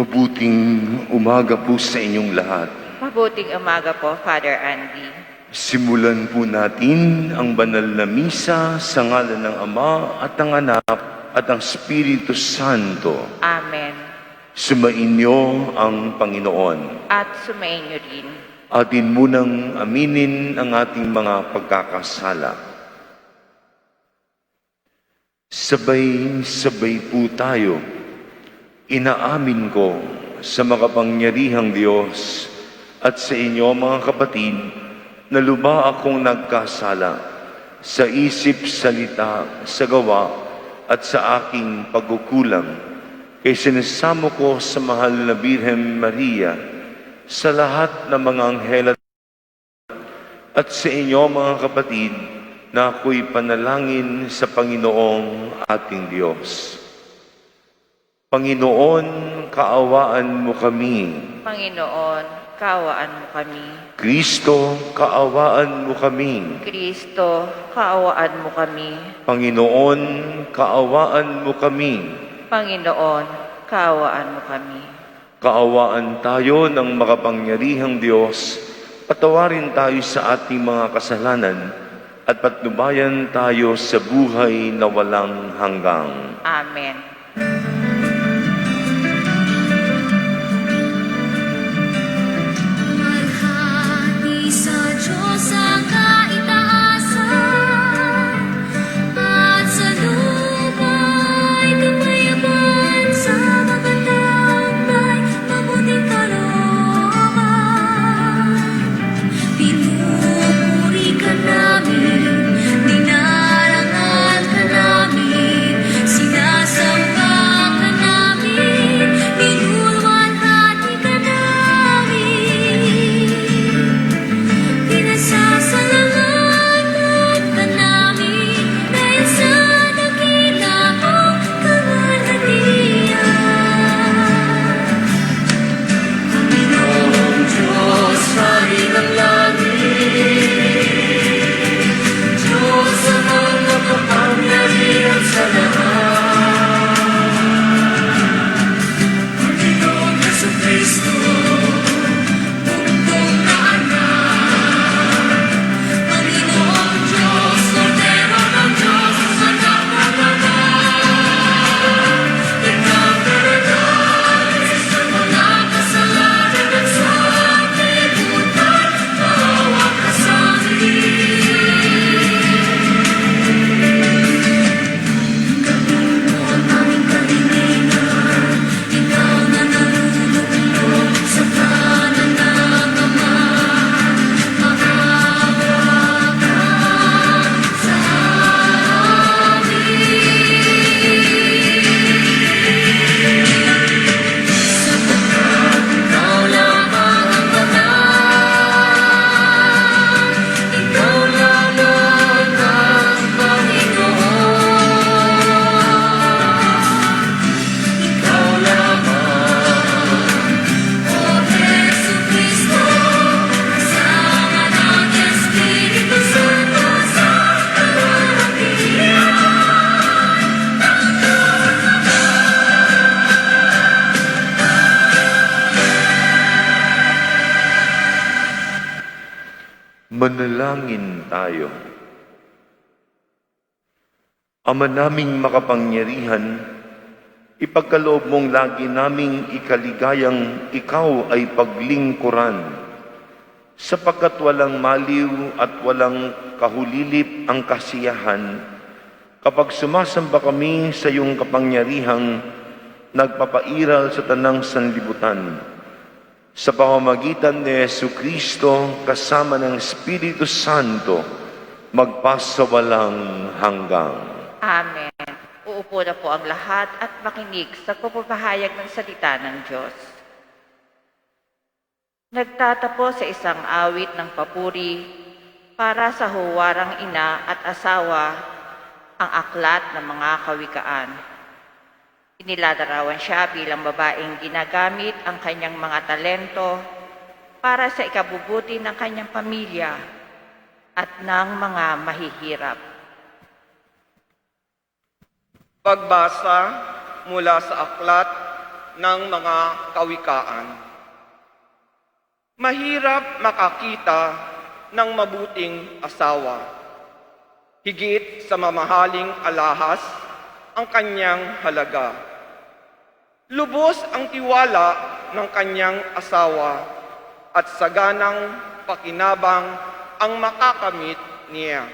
Mabuting umaga po sa inyong lahat. Mabuting umaga po, Father Andy. Simulan po natin ang banal na misa sa ngalan ng Ama at ng Anak at ng Espiritu Santo. Amen. Sumainyo ang Panginoon. At sumainyo rin. Atin munang aminin ang ating mga pagkakasala. Sabay-sabay po tayo. Inaamin ko sa makapangyarihang Diyos at sa inyo mga kapatid na lubha akong nagkasala sa isip, salita, sa gawa at sa aking pagkukulang. Kaya sinasamo ko sa mahal na Birhen Maria, sa lahat ng mga anghel at sa inyo mga kapatid na ako'y panalangin sa Panginoong ating Diyos. Panginoon, kaawaan mo kami. Panginoon, kaawaan mo kami. Kristo, kaawaan mo kami. Kristo, kaawaan mo kami. Panginoon, kaawaan mo kami. Panginoon, kaawaan mo kami. Kaawaan tayo ng makapangyarihang Diyos, patawarin tayo sa ating mga kasalanan, at patnubayan tayo sa buhay na walang hanggang. Amen. Manalangin tayo. Ama naming makapangyarihan, ipagkaloob mong lagi naming ikaligayang ikaw ay paglingkuran, sapagkat walang maliw at walang kahulilip ang kasiyahan kapag sumasamba kami sa iyong kapangyarihang nagpapairal sa tanang sanlibutan. Sa pamamagitan ni Jesucristo kasama ng Espiritu Santo, magpasawalang hanggang. Amen. Uupo na po ang lahat at makinig sa pagpapahayag ng salita ng Diyos. Nagtatapos sa isang awit ng papuri para sa huwarang ina at asawa ang aklat ng mga kawikaan. Inilalarawan siya bilang babaeng ginagamit ang kanyang mga talento para sa ikabubuti ng kanyang pamilya at ng mga mahihirap. Pagbasa mula sa aklat ng mga kawikaan. Mahirap makakita ng mabuting asawa. Higit sa mamahaling alahas ang kanyang halaga. Lubos ang tiwala ng kanyang asawa at saganang pakinabang ang makakamit niya.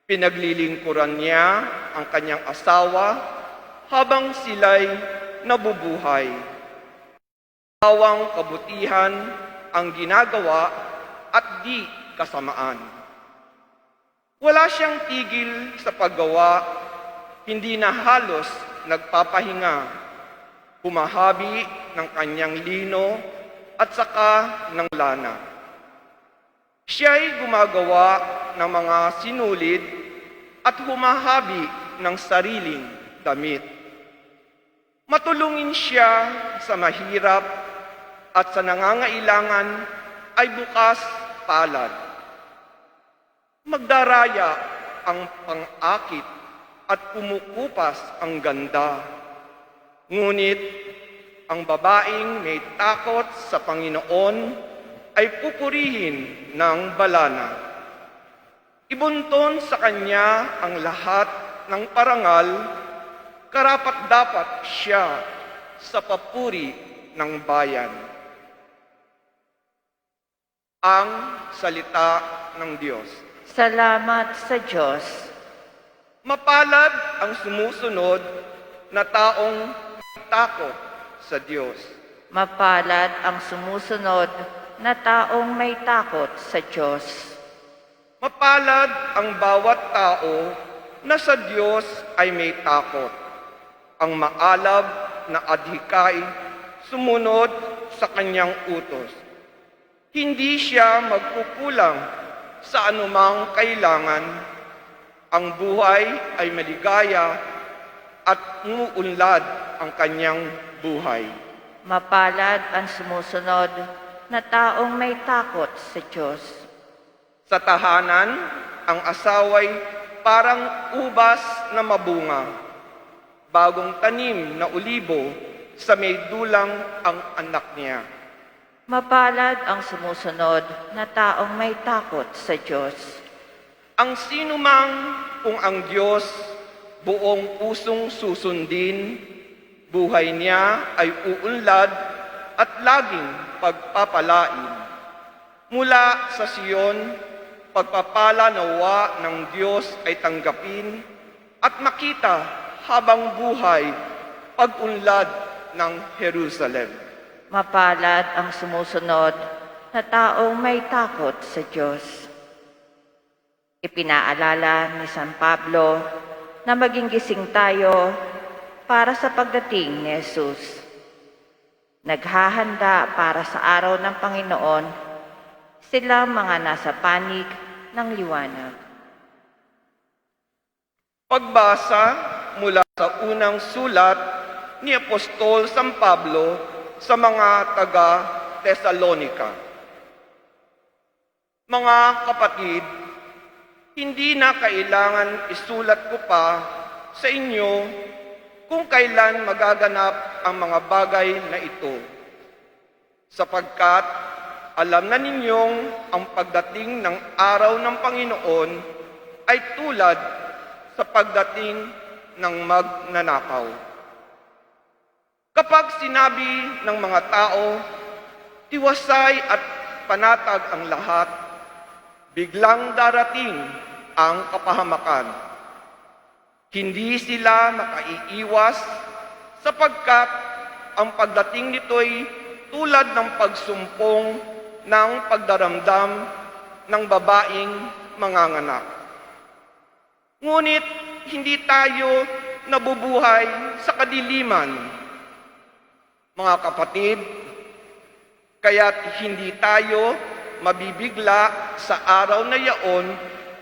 Pinaglilingkuran niya ang kanyang asawa habang sila'y nabubuhay. Awang kabutihan ang ginagawa at di kasamaan. Wala siyang tigil sa paggawa, hindi na halos nagpapahinga, humahabi ng kanyang lino at saka ng lana. Siya'y gumagawa ng mga sinulid at humahabi ng sariling damit. Matulungin siya sa mahirap at sa nangangailangan ay bukas palad. Magdaraya ang pang-akit at kumukupas ang ganda. Ngunit ang babaeng may takot sa Panginoon ay pupurihin ng balana. Ibunton sa kanya ang lahat ng parangal, karapat-dapat siya sa papuri ng bayan. Ang salita ng Diyos. Salamat sa Diyos. Mapalad ang sumusunod na taong takot sa Diyos. Mapalad ang sumusunod na taong may takot sa Diyos. Mapalad ang bawat tao na sa Diyos ay may takot. Ang maalab na adhikay sumunod sa kanyang utos. Hindi siya magkukulang sa anumang kailangan. Ang buhay ay maligaya at umuunlad ang kanyang buhay. Mapalad ang sumusunod na taong may takot sa Diyos. Sa tahanan, ang asaway parang ubas na mabunga. Bagong tanim na ulibo sa may dulang ang anak niya. Mapalad ang sumusunod na taong may takot sa Diyos. Ang sinumang kung ang Diyos buong pusong susundin, buhay niya ay uunlad at laging pagpapalain. Mula sa Siyon, pagpapala nawa ng Diyos ay tanggapin at makita habang buhay pag-unlad ng Jerusalem. Mapalad ang sumusunod na taong may takot sa Diyos. Ipinaalala ni San Pablo na maging gising tayo para sa pagdating ni Jesus. Naghahanda para sa araw ng Panginoon sila mga nasa panig ng liwanag. Pagbasa mula sa unang sulat ni Apostol San Pablo sa mga taga-Tesalonika. Mga kapatid, hindi na kailangan isulat ko pa sa inyo kung kailan magaganap ang mga bagay na ito, sapagkat alam na ninyong ang pagdating ng araw ng Panginoon ay tulad sa pagdating ng magnanakaw. Kapag sinabi ng mga tao, tiwasay at panatag ang lahat, biglang darating ang kapahamakan. Hindi sila makaiiwas sapagkat ang pagdating nito'y tulad ng pagsumpong ng pagdaramdam ng babaeng manganganak. Ngunit hindi tayo nabubuhay sa kadiliman. Mga kapatid, kaya't hindi tayo mabibigla sa araw na yaon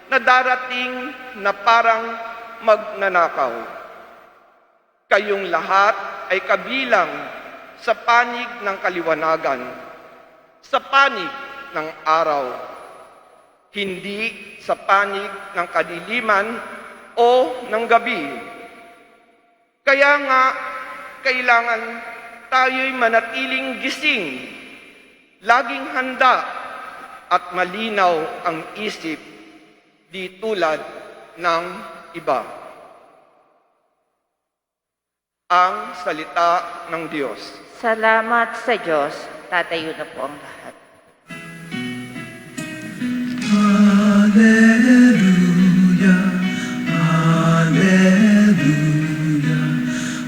na darating na parang magnanakaw. Kayong lahat ay kabilang sa panig ng kaliwanagan, sa panig ng araw, hindi sa panig ng kadiliman o ng gabi. Kaya nga, kailangan tayo'y manatiling gising, laging handa at malinaw ang isip, di tulad ng iba. Ang salita ng Diyos. Salamat sa Diyos. Tatayo na po ang lahat. Alleluia, Alleluia,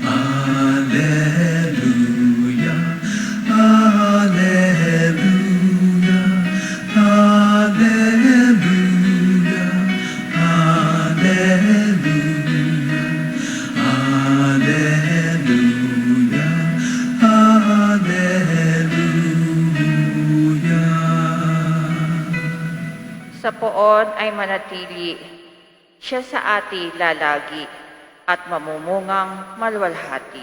Alleluia, Alleluia, Alleluia, Alleluia, Alleluia, Alleluia. Sa poon ay manatili, siya sa ati lalagi, at mamumungang malwalhati.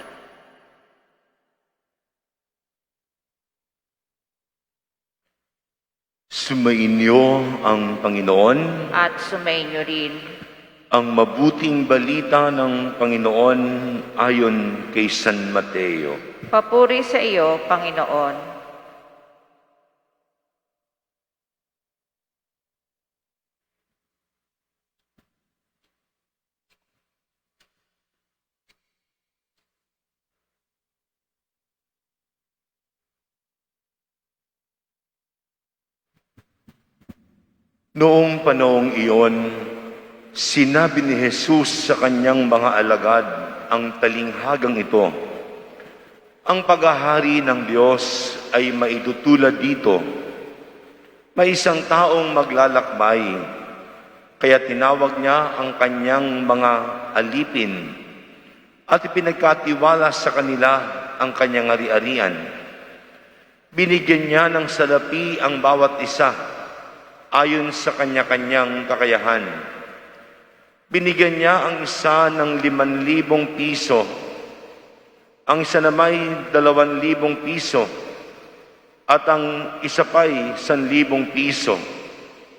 Sumainyo ang Panginoon. At sumainyo rin. Ang mabuting balita ng Panginoon ayon kay San Mateo. Papuri sa iyo, Panginoon. Noong panahong iyon, sinabi ni Jesus sa kanyang mga alagad ang talinghagang ito, ang paghahari ng Diyos ay maitutulad dito. May isang taong maglalakbay, kaya tinawag niya ang kanyang mga alipin at ipinagkatiwala sa kanila ang kanyang ari-arian. Binigyan niya ng salapi ang bawat isa ayon sa kanya-kanyang kakayahan. Binigyan niya ang isa ng 5,000 piso, ang isa namay 2,000 piso, at ang isa pa'y 1,000 piso.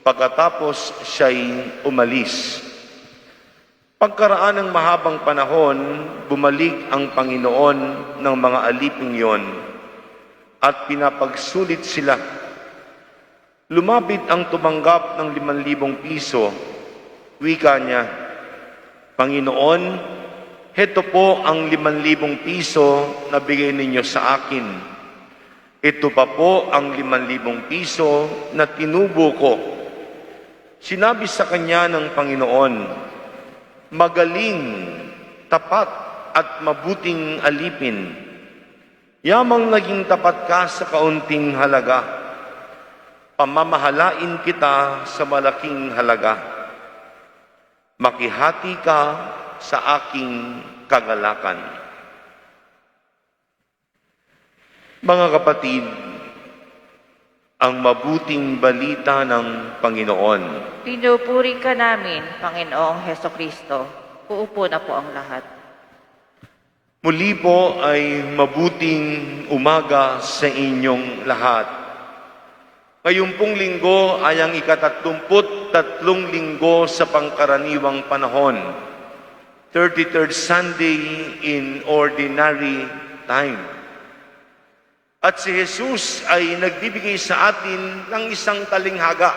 Pagkatapos siya'y umalis. Pagkaraan ng mahabang panahon, bumalik ang Panginoon ng mga aliping yon at pinapagsulit sila. Lumapit ang tumanggap ng 5,000 piso. Wika niya, Panginoon, heto po ang 5,000 piso na bigay ninyo sa akin. Ito pa po ang 5,000 piso na tinubo ko. Sinabi sa kanya ng Panginoon, magaling, tapat at mabuting alipin. Yamang naging tapat ka sa kaunting halaga. Pamamahalain kita sa malaking halaga. Makihati ka sa aking kagalakan. Mga kapatid, ang mabuting balita ng Panginoon. Pinupuri ka namin, Panginoong Hesukristo. Uupo na po ang lahat. Muli po ay mabuting umaga sa inyong lahat. Ngayong pong linggo ay ang 33 linggo sa pangkaraniwang panahon, 33rd Sunday in Ordinary Time. At si Jesus ay nagbibigay sa atin ng isang talinghaga,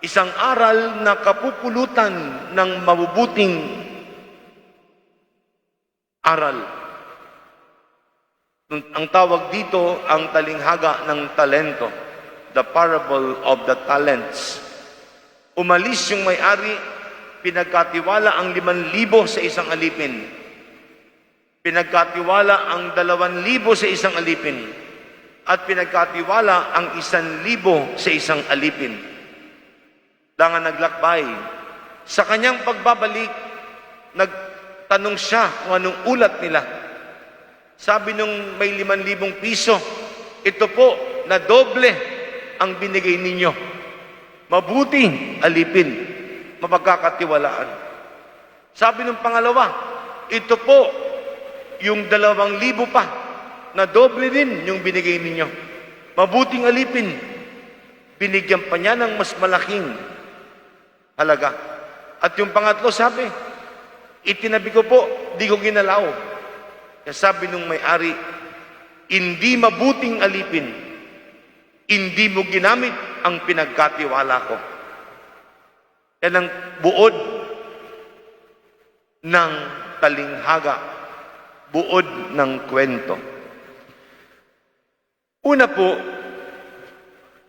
isang aral na kapupulutan ng mabubuting aral. Ang tawag dito ang talinghaga ng talento. The parable of the talents. Umalis yung may-ari, pinagkatiwala ang 5,000 sa isang alipin. Pinagkatiwala ang 2,000 sa isang alipin. At pinagkatiwala ang 1,000 sa isang alipin. Dangan naglakbay. Sa kanyang pagbabalik, nagtanong siya kung anong ulat nila. Sabi nung may 5,000 piso, ito po, na doble ang binigay ninyo. Mabuting alipin, mapagkakatiwalaan. Sabi ng pangalawa, ito po, yung 2,000 pa, na doble din yung binigay ninyo. Mabuting alipin, binigyan pa niya ng mas malaking halaga. At yung pangatlo sabi, itinabi ko po, di ko ginalaw. Kaya sabi nung may-ari, hindi mabuting alipin, hindi mo ginamit ang pinagkatiwala ko. Yan ang buod ng talinghaga, buod ng kwento. Una po,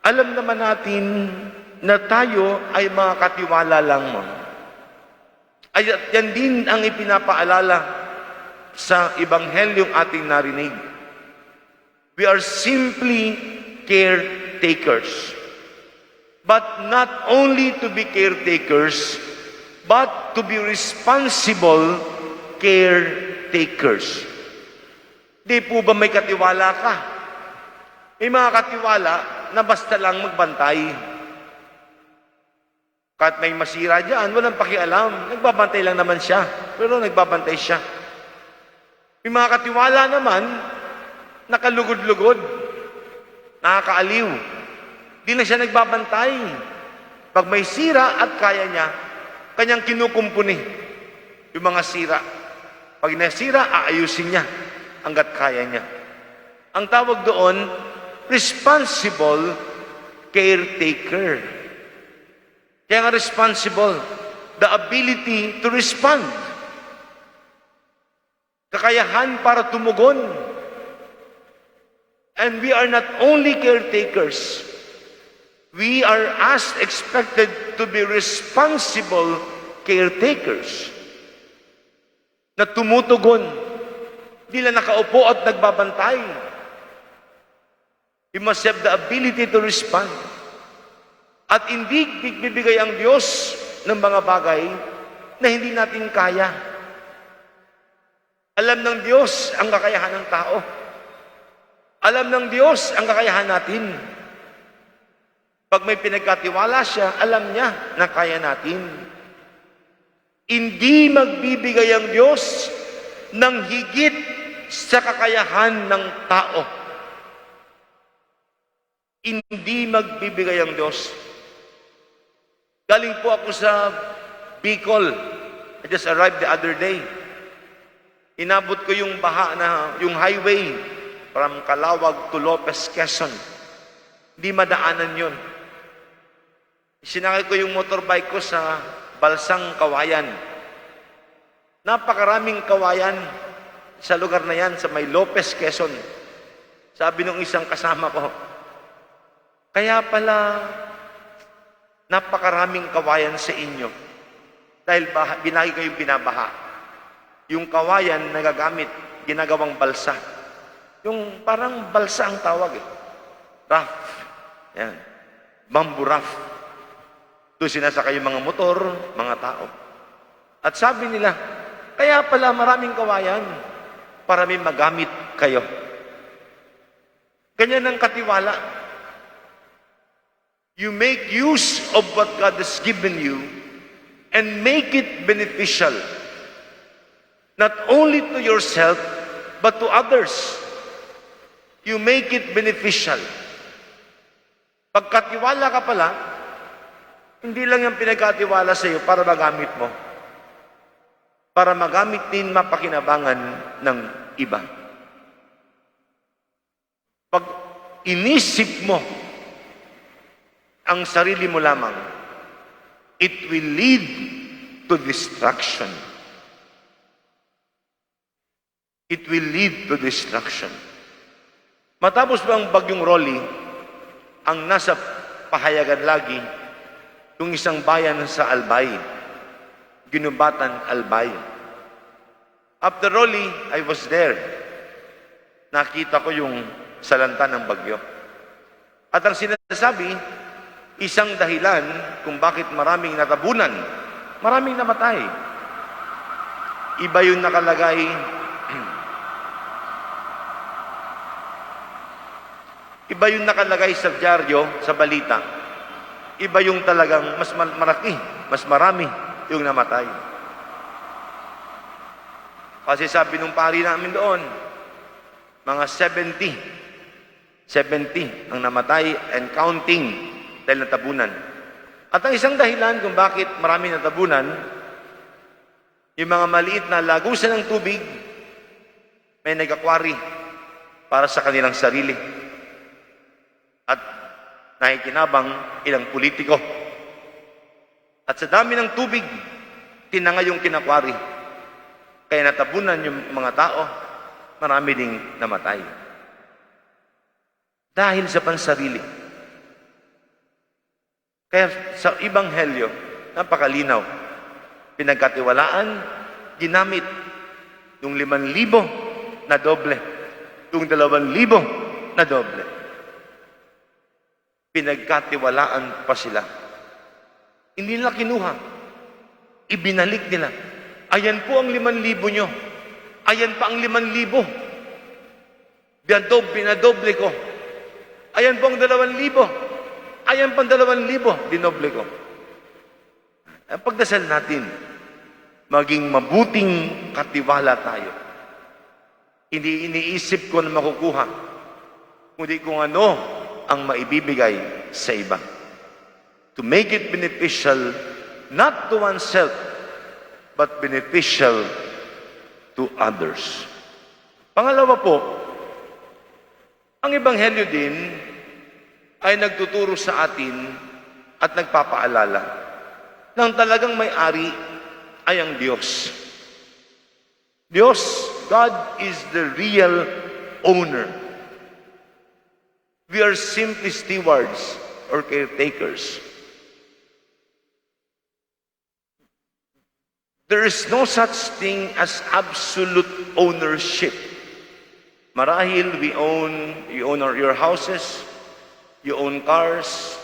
alam naman natin na tayo ay mga katiwala lamang. Ay, at yan din ang ipinapaalala sa Ebanghelyong ating narinig. We are simply caretakers. But not only to be caretakers, but to be responsible caretakers. Di po ba may katiwala ka? May mga katiwala na basta lang magbantay. Kahit may masira dyan, walang pakialam. Nagbabantay lang naman siya. Pero nagbabantay siya. May mga katiwala naman, nakalugod-lugod, nakakaaliw. Di na siya nagbabantay. Pag may sira at kaya niya, kanyang kinukumpuni yung mga sira. Pag nasira, aayusin niya hanggat kaya niya. Ang tawag doon, responsible caretaker. Kaya nga responsible, the ability to respond. Kakayahan para tumugon. And we are not only caretakers, we are expected to be responsible caretakers na tumutugon. Hindi lang nakaupo at nagbabantay. We must have the ability to respond. At hindi bibigay ang Diyos ng mga bagay na hindi natin kaya. Alam ng Diyos ang kakayahan ng tao. Alam ng Diyos ang kakayahan natin. Pag may pinagkatiwala siya, alam niya na kaya natin. Hindi magbibigay ang Diyos ng higit sa kakayahan ng tao. Hindi magbibigay ang Diyos. Galing po ako sa Bicol. I just arrived the other day. Inabot ko yung baha na, yung highway from Calawag to Lopez, Quezon. Hindi madaanan yun. Sinakay ko yung motorbike ko sa Balsang Kawayan. Napakaraming kawayan sa lugar na yan, sa may Lopez, Quezon. Sabi nung isang kasama ko, kaya pala napakaraming kawayan sa inyo dahil binagi kayong binabaha. Yung kawayan nagagamit, ginagawang balsa. Yung parang balsa ang tawag eh. Raft. Yan. Bamboo raft. Doon sinasakay yung mga motor, mga tao. At sabi nila, kaya pala maraming kawayan para may magamit kayo. Ganyan ang katiwala. You make use of what God has given you and make it beneficial. Not only to yourself, but to others. You make it beneficial. Pagkatiwala ka pala, hindi lang yung pinagkatiwala sa iyo para magamit mo. Para magamit din mapakinabangan ng iba. Pag inisip mo ang sarili mo lamang, it will lead to destruction. It will lead to destruction. Matapos bang bagyong Rolly, ang nasa pahayagan lagi, yung isang bayan sa Albay, Ginubatan, Albay. After Rolly, I was there. Nakita ko yung salanta ng bagyo. At ang sinasabi, isang dahilan kung bakit maraming natabunan, maraming namatay. Iba yung nakalagay, iba yung nakalagay sa dyaryo, sa balita. Iba yung talagang mas maraki, mas marami yung namatay. Kasi sabi nung pari namin doon, mga 70 ang namatay and counting dahil natabunan. At ang isang dahilan kung bakit maraming natabunan, yung mga maliit na lagusan ng tubig, may nag-akwari para sa kanilang sarili. At nakikinabang ilang politiko. At sa dami ng tubig, tinanga yung kinakwari. Kaya natabunan yung mga tao, marami ding namatay. Dahil sa pansarili. Kaya sa Ebanghelyo, napakalinaw. Pinagkatiwalaan, ginamit yung 5,000 na doble. Yung 2,000 na doble. Pinagkatiwalaan pa sila. Hindi nila kinuha. Ibinalik nila. Ayan po ang 5,000 nyo. Ayan pa ang 5,000. Binadoble ko. Ayan po ang 2,000. Ayan pa ang 2,000. Dinoble ko. Ang pagdasal natin, maging mabuting katiwala tayo. Hindi iniisip ko na makukuha, kundi kung ano ang maibibigay sa iba. To make it beneficial, not to oneself, but beneficial to others. Pangalawa po, ang Ebanghelyo din ay nagtuturo sa atin at nagpapaalala nang talagang may-ari ay ang Diyos. Diyos, God is the real owner. We are simply stewards or caretakers. There is no such thing as absolute ownership. Marahil you own your houses, you own cars,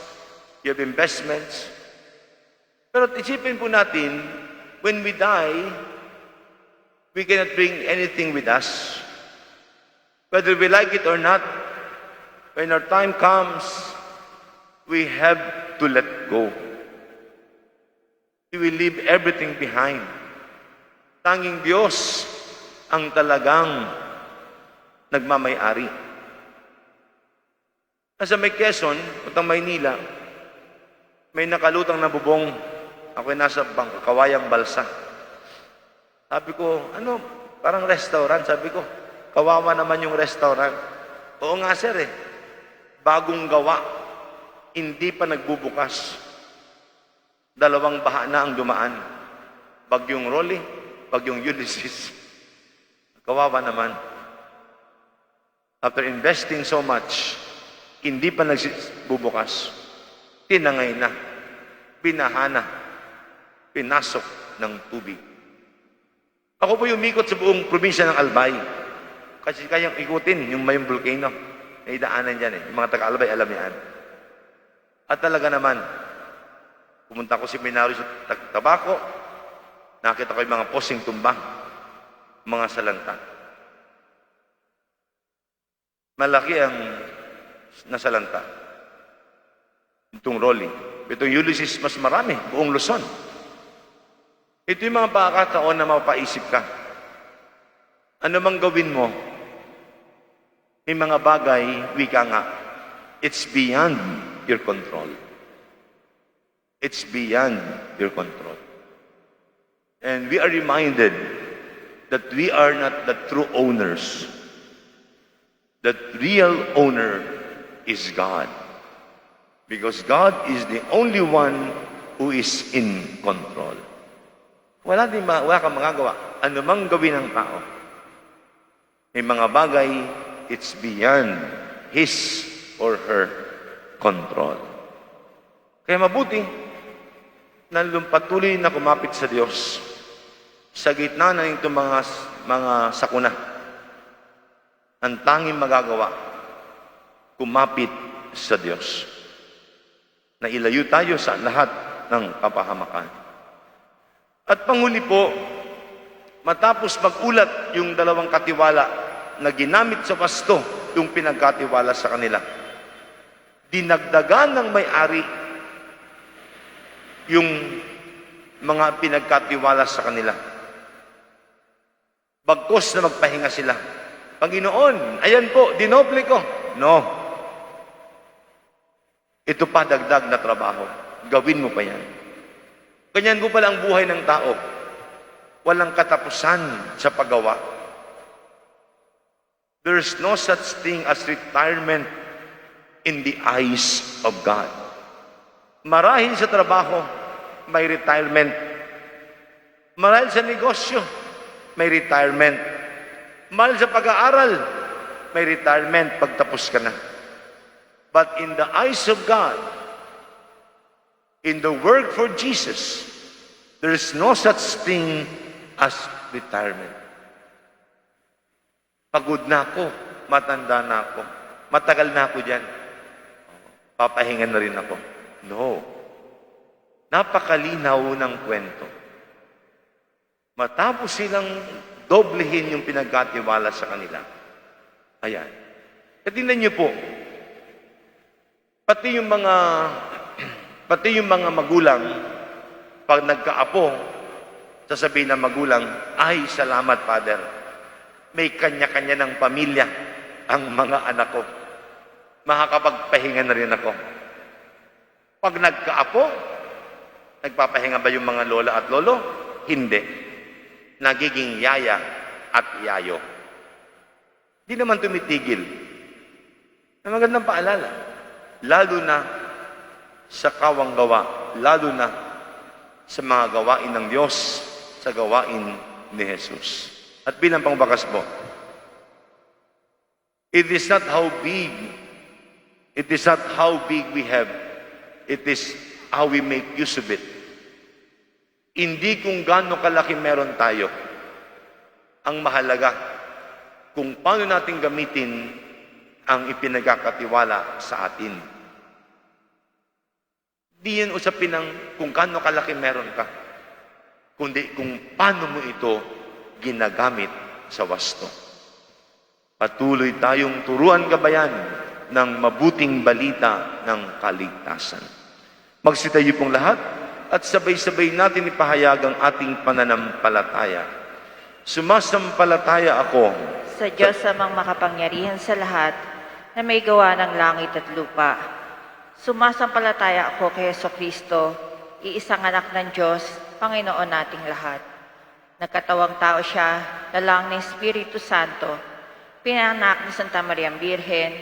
you have investments. Pero isipin po natin, when we die, we cannot bring anything with us. Whether we like it or not, when our time comes, we have to let go. We will leave everything behind. Tanging Diyos ang talagang nagmamay-ari. Nasa may Quezon, utang Maynila, may nakalutang na bubong. Ako'y nasa Kawayang Balsa. Sabi ko, parang restaurant. Sabi ko, kawawa naman yung restaurant. Oo nga sir bagong gawa. Hindi pa nagbubukas. 2 baha na ang dumaan. Bagyong Rolly, bagyong Ulysses. Kawawa naman. After investing so much, hindi pa nagbubukas. Tinangay na. Binahana. Pinasok ng tubig. Ako po umikot sa buong probinsya ng Albay. Kasi kayang ikutin yung may volcano. May daanan dyan Yung mga taga-Albay, alam yan. At talaga naman, pumunta ko seminaryo sa Tabaco, nakita ko yung mga posing tumbang, mga salanta. Malaki ang nasalanta. Itong Rolly. Itong Ulysses, mas marami, buong Luzon. Ito yung mga pagkakataon na mapaisip ka. Ano mang gawin mo, may mga bagay, wika nga, it's beyond your control. It's beyond your control. And we are reminded that we are not the true owners. The real owner is God. Because God is the only one who is in control. Wala kang magagawa. Ano mang gawin ng tao. May mga bagay, it's beyond his or her control. Kaya mabuti na patuloy na kumapit sa Diyos sa gitna ng itong mga sakuna. Ang tanging magagawa, kumapit sa Diyos. Na ilayo tayo sa lahat ng kapahamakan. At panghuli po, matapos magulat yung 2 katiwala na ginamit sa wasto yung pinagkatiwala sa kanila, dinagdagan ng may-ari yung mga pinagkatiwala sa kanila. Bagkos na magpahinga sila. Panginoon, ayan po, dinoble ko. No. Ito pa dagdag na trabaho. Gawin mo pa yan. Ganyan po pala ang buhay ng tao. Walang katapusan sa paggawa. There's no such thing as retirement in the eyes of God. Marahil sa trabaho, may retirement. Marahil sa negosyo, may retirement. Marahil sa pag-aaral, may retirement pagtapos ka na. But in the eyes of God, in the work for Jesus, there is no such thing as retirement. Pagod na ako, matanda na ako, matagal na ako dyan, papahinga na rin ako. No. Napakalinaw ng kwento. Matapos silang doblehin yung pinagkatiwala sa kanila. Ayan. Tingnan niyo po, pati yung mga magulang, pag nagkaapo, sasabihin ng magulang, ay, salamat, Father. May kanya-kanya ng pamilya ang mga anak ko. Makakapagpahinga na rin ako. Pag nagkaapo, nagpapahinga ba yung mga lola at lolo? Hindi. Nagiging yaya at yayo. Di naman tumitigil. Na magandang paalala. Lalo na sa kawang gawa. Lalo na sa mga gawain ng Diyos, sa gawain ni Jesus. At bilang pangbakas po, it is not how big we have, it is how we make use of it. Hindi kung gaano kalaki meron tayo. Ang mahalaga, kung paano natin gamitin ang ipinagkakatiwala sa atin. Di yan usapin ng kung gaano kalaki meron ka, kundi kung paano mo ito ginagamit sa wasto. Patuloy tayong turuan gabayan ng mabuting balita ng kaligtasan. Magsitayo pong lahat at sabay-sabay natin ipahayag ang ating pananampalataya. Sumasampalataya ako Sa Diyos amang makapangyarihan sa lahat na may gawa ng langit at lupa. Sumasampalataya ako kay Jesucristo, iisang anak ng Diyos, Panginoon nating lahat. Nagkatawang tao siya, lalang ng Espiritu Santo, pinanak ni Santa Maria Birhen,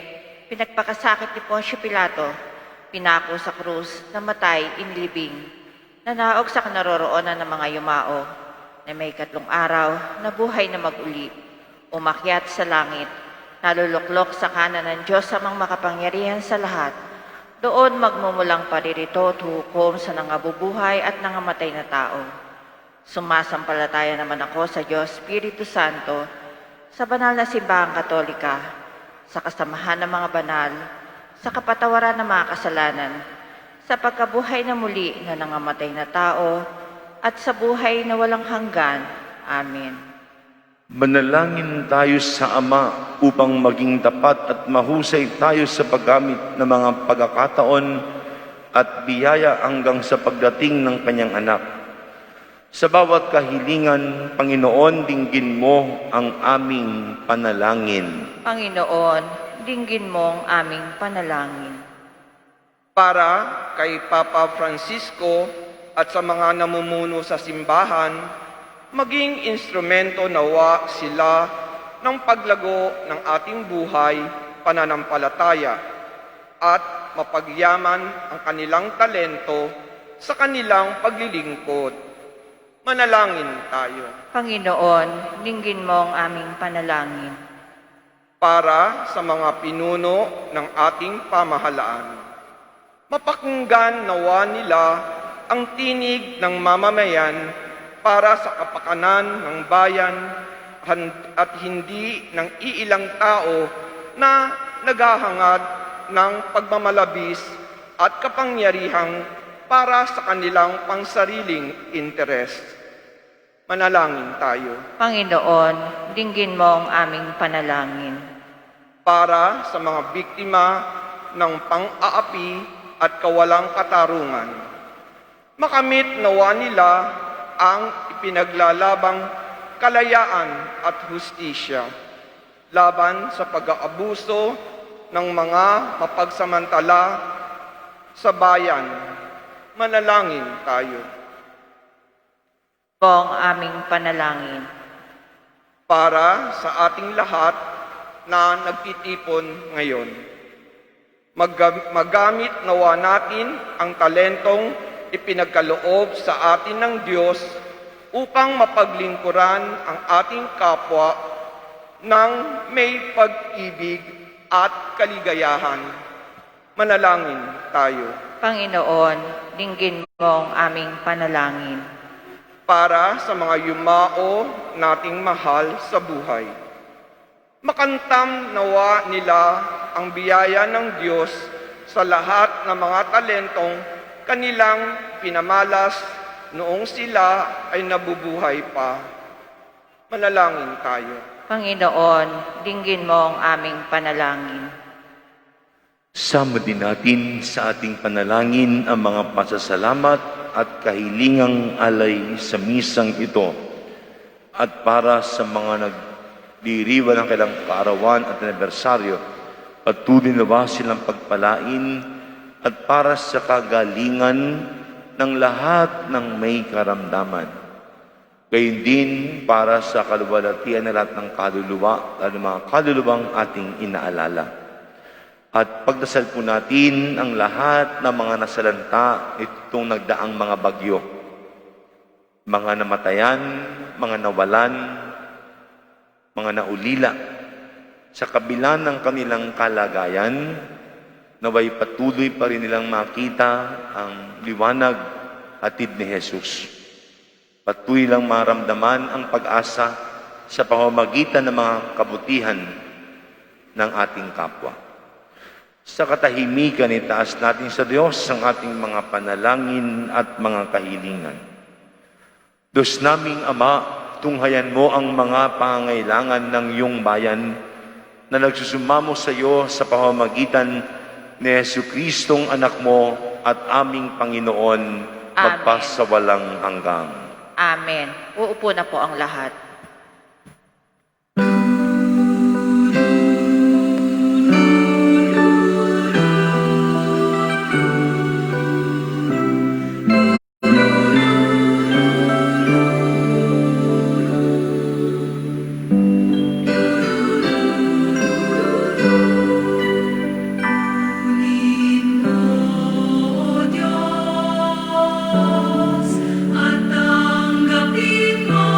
pinagpakasakit ni Poncio Pilato, pinako sa krus, namatay, inilibing, nanaog sa kanaroroonan ng mga yumao, na may 3 araw, nabuhay na mag-uli, umakyat sa langit, naluluklok sa kanan ng Diyos amang makapangyarihan sa lahat, doon magmumulang paririto at hukom sa nangabubuhay at nangamatay na tao. Sumasampalataya naman ako sa Diyos, Espiritu Santo, sa banal na simbahang katolika, sa kasamahan ng mga banal, sa kapatawaran ng mga kasalanan, sa pagkabuhay na muli na nangamatay na tao, at sa buhay na walang hanggan. Amen. Manalangin tayo sa Ama upang maging tapat at mahusay tayo sa paggamit ng mga pagkakataon at biyaya hanggang sa pagdating ng kanyang anak. Sa bawat kahilingan, Panginoon, dinggin mo ang aming panalangin. Panginoon, dinggin mo ang aming panalangin. Para kay Papa Francisco at sa mga namumuno sa simbahan, maging instrumento nawa sila ng paglago ng ating buhay, pananampalataya, at mapagyaman ang kanilang talento sa kanilang paglilingkod. Manalangin tayo. Panginoon, dinggin mo ang aming panalangin. Para sa mga pinuno ng ating pamahalaan, mapakinggan nawa nila ang tinig ng mamamayan para sa kapakanan ng bayan at hindi ng iilang tao na naghahangad ng pagmamalabis at kapangyarihang para sa kanilang pangsariling interes. Manalangin tayo. Panginoon, dinggin mo ang aming panalangin. Para sa mga biktima ng pang-aapi at kawalang katarungan, makamit nawa nila ang ipinaglalabang kalayaan at hustisya laban sa pag-aabuso ng mga mapagsamantala sa bayan. Manalangin tayo. Po ang aming panalangin. Para sa ating lahat na nagtitipon ngayon. Magamit nawa natin ang talentong ipinagkaloob sa atin ng Diyos upang mapaglingkuran ang ating kapwa ng may pag-ibig at kaligayahan. Manalangin tayo. Panginoon, dinggin mo ang aming panalangin. Para sa mga yumao nating mahal sa buhay. Makantam nawa nila ang biyaya ng Diyos sa lahat ng mga talentong kanilang pinamalas noong sila ay nabubuhay pa. Manalangin tayo. Panginoon, dinggin mo ang aming panalangin. Sama din natin sa ating panalangin ang mga pasasalamat at kahilingang alay sa misang ito at para sa mga nagdiriwang ng kailang kaarawan at anibersaryo, patuloy nawa silang pagpalain at para sa kagalingan ng lahat ng may karamdaman. Gayon din para sa kaluwalhatian ng lahat ng kaluluwa, lalo mga kaluluwang ating inaalala. At pagdasal po natin ang lahat ng mga nasalanta itong nagdaang mga bagyo. Mga namatayan, mga nawalan, mga naulila. Sa kabila ng kanilang kalagayan, naway patuloy pa rin nilang makita ang liwanag hatid ni Jesus. Patuloy lang maramdaman ang pag-asa sa pamamagitan ng mga kabutihan ng ating kapwa. Sa katahimikan, itaas natin sa Diyos ang ating mga panalangin at mga kahilingan. Diyos naming Ama, tunghayan mo ang mga pangangailangan ng iyong bayan na nagsusumamo sa iyo sa pamamagitan ni Jesucristong anak mo at aming Panginoon magpasawalang hanggang. Amen. Uupo na po ang lahat. At tanggapin mo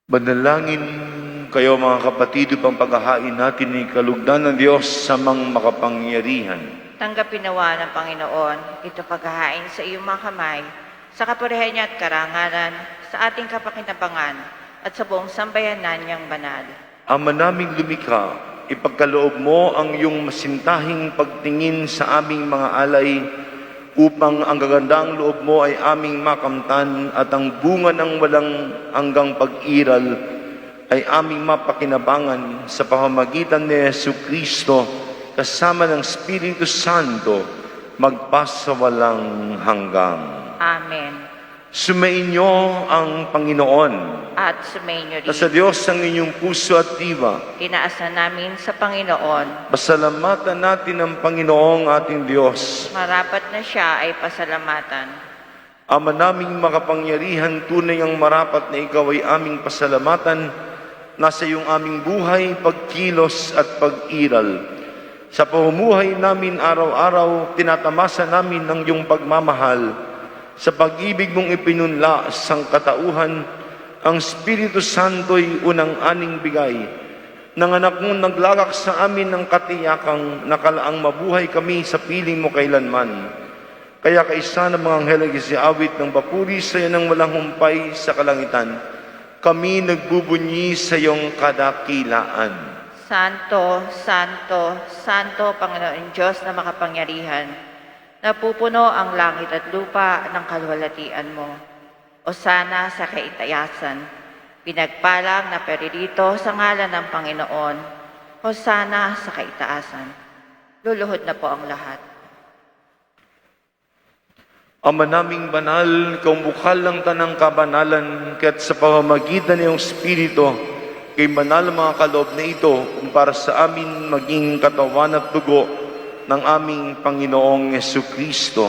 Manalangin kayo mga kapatid upang paghahain natin ni kalugdan ng Diyos sa mga makapangyarihan. Tanggapin nawa ng Panginoon ito paghahain sa iyong mga kamay, sa kapurihan niya at karangalan, sa ating kapakinabangan, at sa buong sambayanan niyang banal. Ama naming lumikha, ipagkaloob mo ang iyong masintahing pagtingin sa aming mga alay upang ang gagandang loob mo ay aming makamtan at ang bunga ng walang hanggang pag-iral ay aming mapakinabangan sa pamamagitan ni Jesucristo kasama ng Espiritu Santo magpasawalang hanggang. Amen. Sumainyo ang Panginoon. At sumainyo rin. Sa Diyos ang inyong puso at diwa. Tinaasan namin sa Panginoon. Pasalamatan natin ang Panginoong ating Diyos. Marapat na siya ay pasalamatan. Ama naming makapangyarihan, tunay ang marapat na ikaw ay aming pasalamatan. Nasa iyong aming buhay, pagkilos at pag-iral. Sa pamumuhay namin araw-araw, tinatamasa namin ang iyong pagmamahal. Sa pag-ibig mong ipinunla sa katauhan, ang Espiritu Santo'y unang aning bigay. Nanganak mong naglagak sa amin ng katiyakang nakalaang mabuhay kami sa piling mo kailanman. Kaya kaisa ng mga anghel ay isiawit ng papuri sa iyo ng walang humpay sa kalangitan. Kami nagbubunyi sa iyong kadakilaan. Santo, Santo, Santo, Panginoon Diyos na makapangyarihan. Napupuno ang langit at lupa ng kaluwalhatian mo. Osana sa kaitayasan. Pinagpalang na peririto sa ngalan ng Panginoon. Hosana sa kaitaasan. Luluhod na po ang lahat. Ama naming banal, kaumbukal ng tanang kabanalan, kaya't sa pamamagitan ng iyong Espiritu, kay banal mga kaloob na ito, kung para sa amin maging katawan at dugo ng aming Panginoong Jesucristo.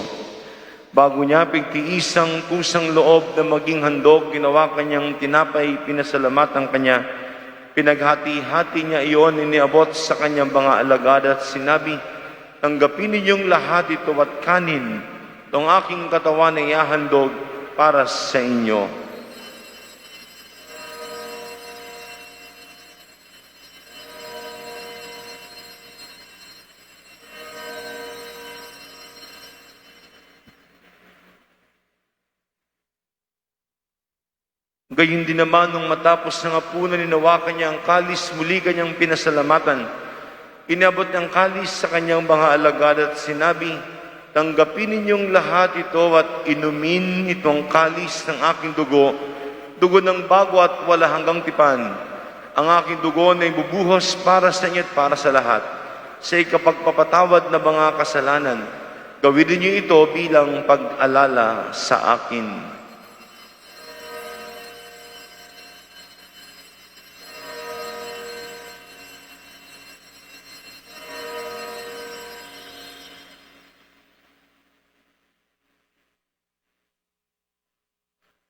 Bago niya pigtiisang kusang loob na maging handog, ginawa kanyang tinapay, pinasalamatan kanya, pinaghati-hati niya iyon, iniabot sa kanyang mga alagad at sinabi, tanggapin ninyong lahat ito at kanin, itong aking katawan ay ihahandog para sa inyo. Gayun din naman nung matapos ng hapunan, ninawakan niya ang kalis, muli kanyang pinasalamatan. Inabot ang kalis sa kanyang mga alagad at sinabi, tanggapin ninyong lahat ito at inumin itong kalis ng aking dugo, dugo ng bago at wala hanggang tipan. Ang aking dugo na ibubuhos para sa inyo at para sa lahat, sa ikapagpapatawad na mga kasalanan. Gawin niyo ito bilang pag-alala sa akin.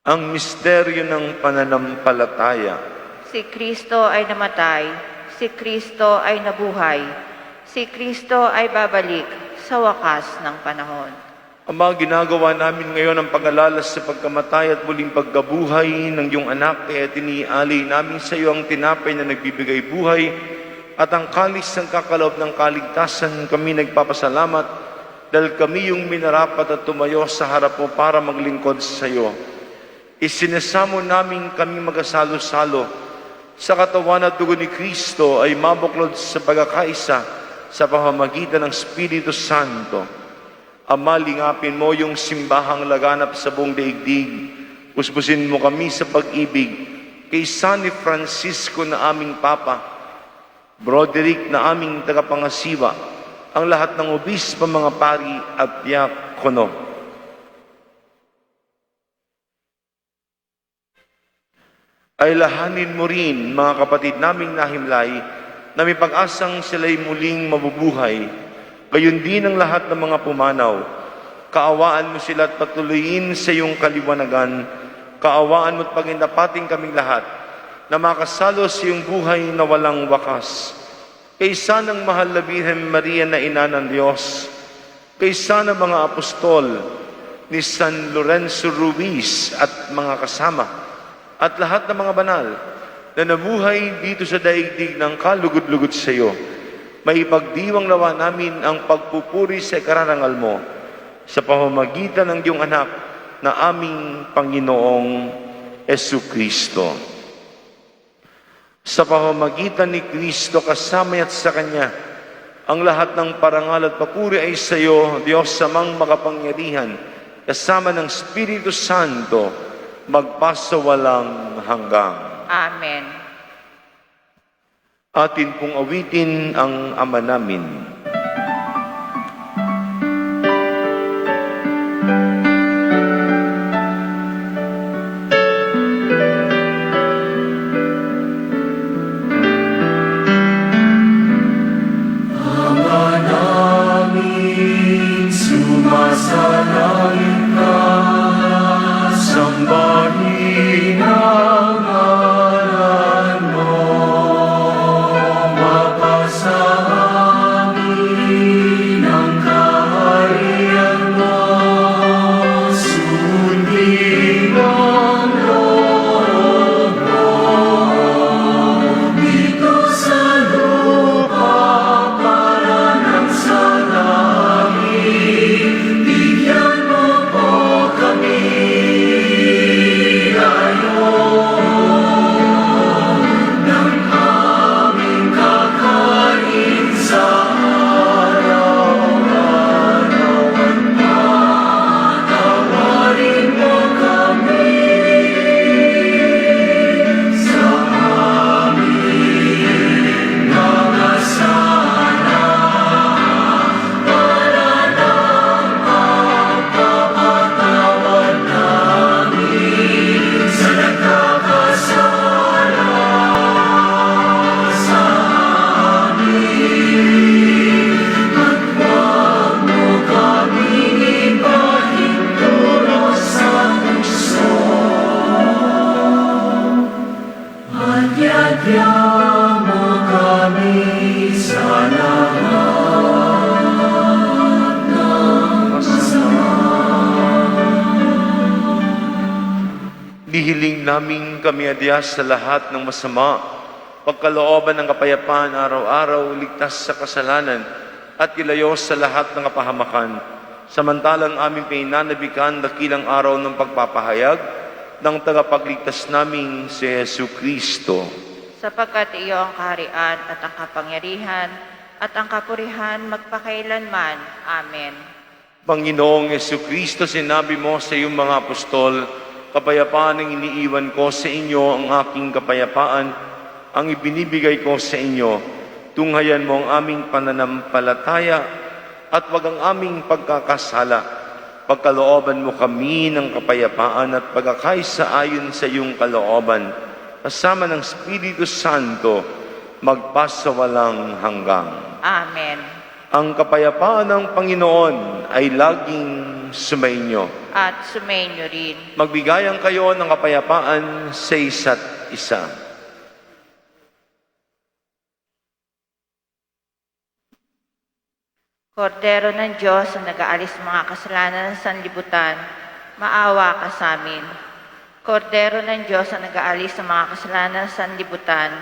Ang misteryo ng pananampalataya. Si Kristo ay namatay, si Kristo ay nabuhay, si Kristo ay babalik sa wakas ng panahon. Ama, ginagawa namin ngayon ang pag-alala sa pagkamatay at muling pagkabuhay ng iyong anak, kaya tinialay namin sa iyo ang tinapay na nagbibigay buhay at ang kalis ng kakaloob ng kaligtasan. Kami nagpapasalamat dahil kami yung minarapat at tumayo sa harap mo para maglingkod sa iyo. Isinasamo namin kami magasalo-salo sa katawan at dugo ni Kristo ay mabuklod sa pagkakaisa sa pamamagitan ng Espiritu Santo. Ama, lingapin mo yung simbahang laganap sa buong daigdig. Puspusin mo kami sa pag-ibig kay San Francisco na aming Papa, Broderick na aming tagapangasiwa, ang lahat ng obispo, mga pari at diakono. Ay lahanin mo rin, mga kapatid naming nahimlay, na may pag-asang sila'y muling mabubuhay. Gayon din ang lahat ng mga pumanaw. Kaawaan mo sila at patuloyin sa iyong kaliwanagan. Kaawaan mo at pagindapating kaming lahat na makasalo sa iyong buhay na walang wakas. Kaysa ng mahal na Birhen Maria na ina ng Diyos, kaysa ng mga apostol ni San Lorenzo Ruiz at mga kasama, at lahat ng mga banal na nabuhay dito sa daigdig ng kalugod-lugod sa iyo, maipagdiwang nawa namin ang pagpupuri sa karangal mo sa pamamagitan ng iyong anak na aming Panginoong Jesucristo. Sa pamamagitan ni Kristo kasama at sa Kanya, ang lahat ng parangal at papuri ay sa iyo, Diyos Amang makapangyarihan, kasama ng Espiritu Santo, magpasawalang hanggang. Amen. Atin pong awitin ang Ama namin. Sumasalangit ka, sambahin ang ngalan mo, mapasa amin ang kaharian mo, sundin ang loob mo, dito sa lupa para ng sa langit. Bigyan mo po kami ngayon ng aming kakain sa araw-araw at patawarin mo kami sa aming mga sala para ng pagpapatawad namin sa nagkakasala sa amin. At huwag mo kaming ipahinturo sa tukso, at yadya mo kami sa lahat ng masama. Dihiling namin kami adya sa lahat ng masama, pagkalooban ng kapayapaan araw-araw, ligtas sa kasalanan, at ilayo sa lahat ng kapahamakan. Samantalang aming pinanabikan dakilang araw ng pagpapahayag ng tagapagligtas naming si Jesu Kristo. Sapagkat iyo ang kaharian at ang kapangyarihan at ang kapurihan magpakailanman. Amen. Panginoong Jesu Kristo, sinabi mo sa iyong mga apostol, kapayapaan ang iniiwan ko sa inyo, ang aking kapayapaan ang ibinibigay ko sa inyo. Tunghayan mo ang aming pananampalataya at wag ang aming pagkakasala. Pagkalooban mo kami ng kapayapaan at pagkakaisa ayon sa iyong kalooban, kasama ng Espiritu Santo, magpasawalang hanggang. Amen. Ang kapayapaan ng Panginoon ay laging sumainyo. At sumainyo rin. Magbigayan kayo ng kapayapaan sa isa't isa. Kordero ng Diyos na nag-aalis sa mga kasalanan ng sanlibutan, maawa ka sa amin. Kordero ng Diyos na nag-aalis sa mga kasalanan ng sanlibutan,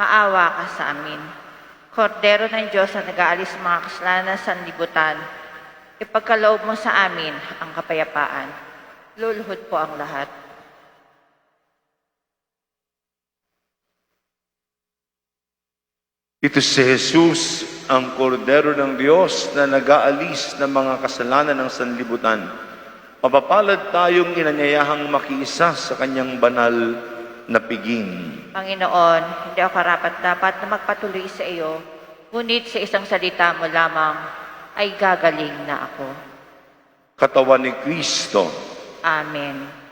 maawa ka sa amin. Kordero ng Diyos na nag-aalis sa mga kasalanan ng sanlibutan, ipagkaloob mo sa amin ang kapayapaan. Luluhod po ang lahat. Ito si Jesus, ang kordero ng Diyos na nag-aalis ng mga kasalanan ng sanlibutan. Mapapalad tayong inanyayahang makiisa sa kanyang banal na piging. Panginoon, hindi ako karapat-dapat na magpatuloy sa iyo, ngunit sa isang salita mo lamang ay gagaling na ako. Katawan ni Kristo. Amen.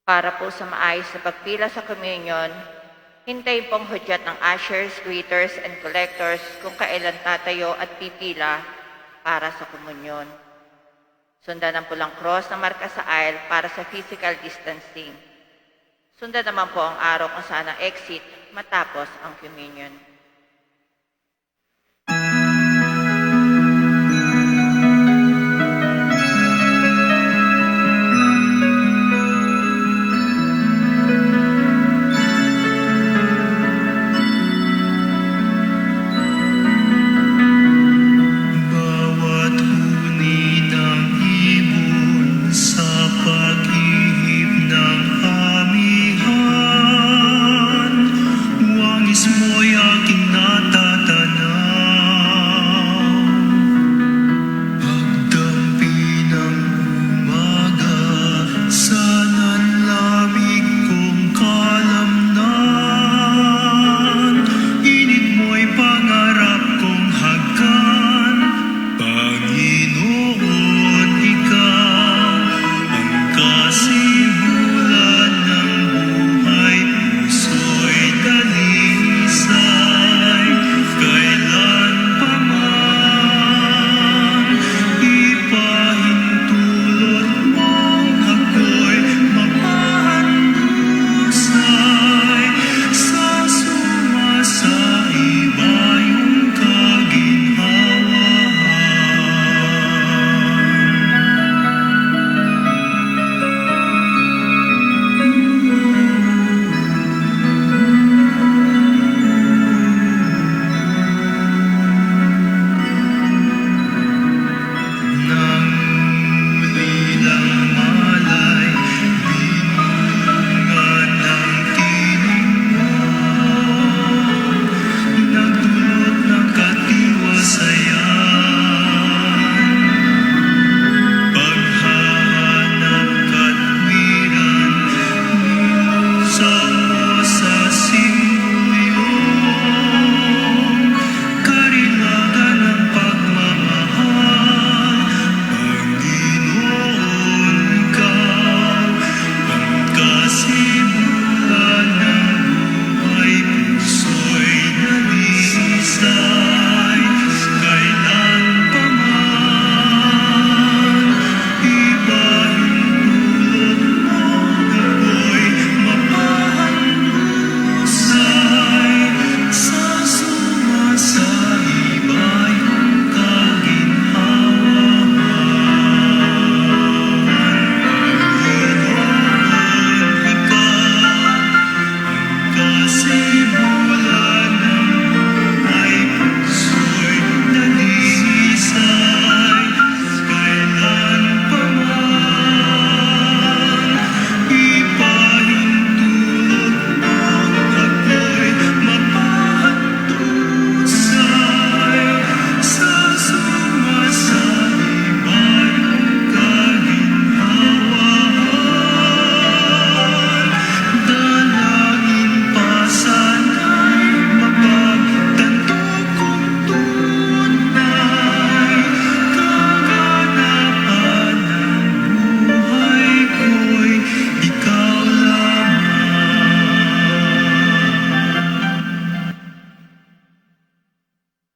Para po sa maayos na pagpila sa communion, hintayin pong hudyat ng ushers, greeters, and collectors kung kailan tatayo at pipila para sa komunyon. Sundan ang pulang cross na marka sa aisle para sa physical distancing. Sundan naman po ang araw kung saan ang exit matapos ang communion.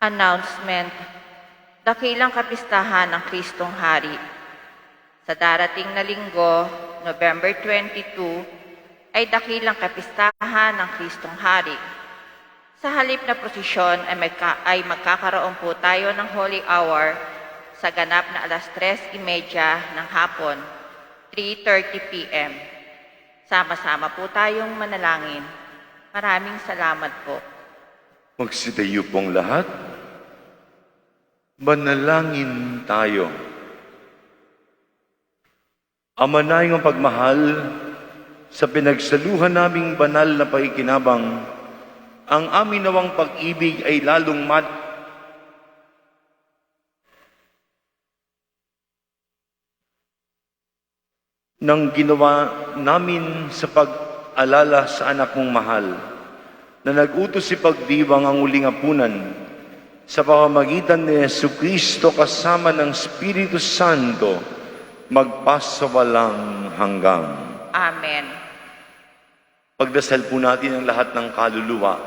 Announcement. Dakilang kapistahan ng Kristong Hari. Sa darating na linggo, November 22, ay dakilang kapistahan ng Kristong Hari. Sa halip na prosesyon ay magkakaroon po tayo ng Holy Hour sa ganap na alas 3:30 ng hapon, 3:30 p.m. Sama-sama po tayong manalangin. Maraming salamat po. Magsitayo pong lahat. Manalangin tayo. Ama naming pagmahal, sa pinagsaluhan naming banal na pakikinabang, ang amin nawang pag-ibig ay lalong nang ginawa namin sa pag-alala sa anak mong mahal, na nag-utos si pagdiwang ang uling apunan sa pamamagitan ni Jesucristo kasama ng Espiritu Santo, magpasawalang hanggang. Amen. Pagdasal po natin ang lahat ng kaluluwa.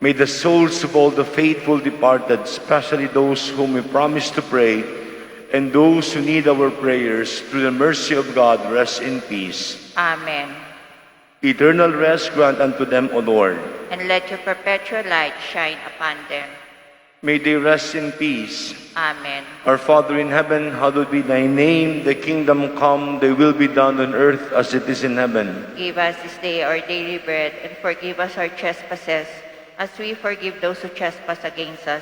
May the souls of all the faithful departed, especially those whom we promise to pray, and those who need our prayers, through the mercy of God, rest in peace. Amen. Eternal rest grant unto them, O Lord. And let your perpetual light shine upon them. May they rest in peace. Amen. Our Father in heaven, hallowed be thy name. Thy kingdom come, thy will be done on earth as it is in heaven. Give us this day our daily bread, and forgive us our trespasses, as we forgive those who trespass against us.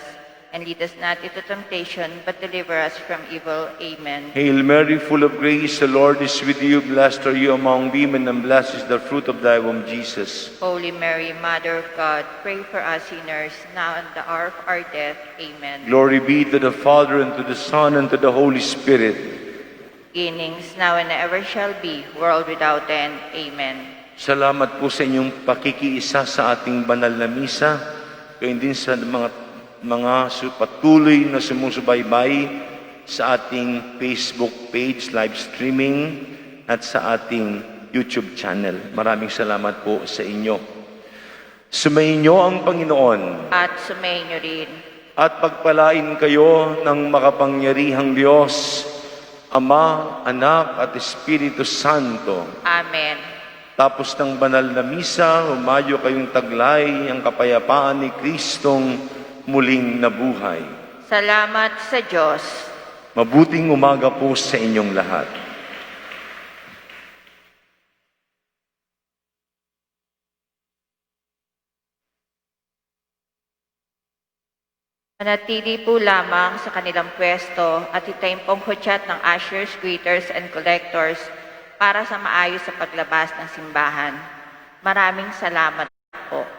And lead us not into temptation, but deliver us from evil. Amen. Hail Mary, full of grace, the Lord is with you. Blessed are you among women, and blessed is the fruit of thy womb, Jesus. Holy Mary, Mother of God, pray for us sinners, now and the hour of our death. Amen. Glory be to the Father, and to the Son, and to the Holy Spirit. Beginnings, now and ever shall be, world without end. Amen. Salamat po sa inyong pakikiisa sa ating banal na misa, gayon din sa mga patuloy na sumusubaybay sa ating Facebook page, live streaming, at sa ating YouTube channel. Maraming salamat po sa inyo. Sumayin niyo ang Panginoon At sumayin niyo rin. at pagpalain kayo ng makapangyarihang Diyos, Ama, Anak at Espiritu Santo. Amen. Tapos ng banal na misa, humayo kayong taglay ang kapayapaan ni Kristong muling nabuhay. Salamat sa Diyos. Mabuting umaga po sa inyong lahat. Manatili po lamang sa kanilang pwesto at hitayin pong hudyat ng ushers, greeters, and collectors para sa maayos sa paglabas ng simbahan. Maraming salamat po.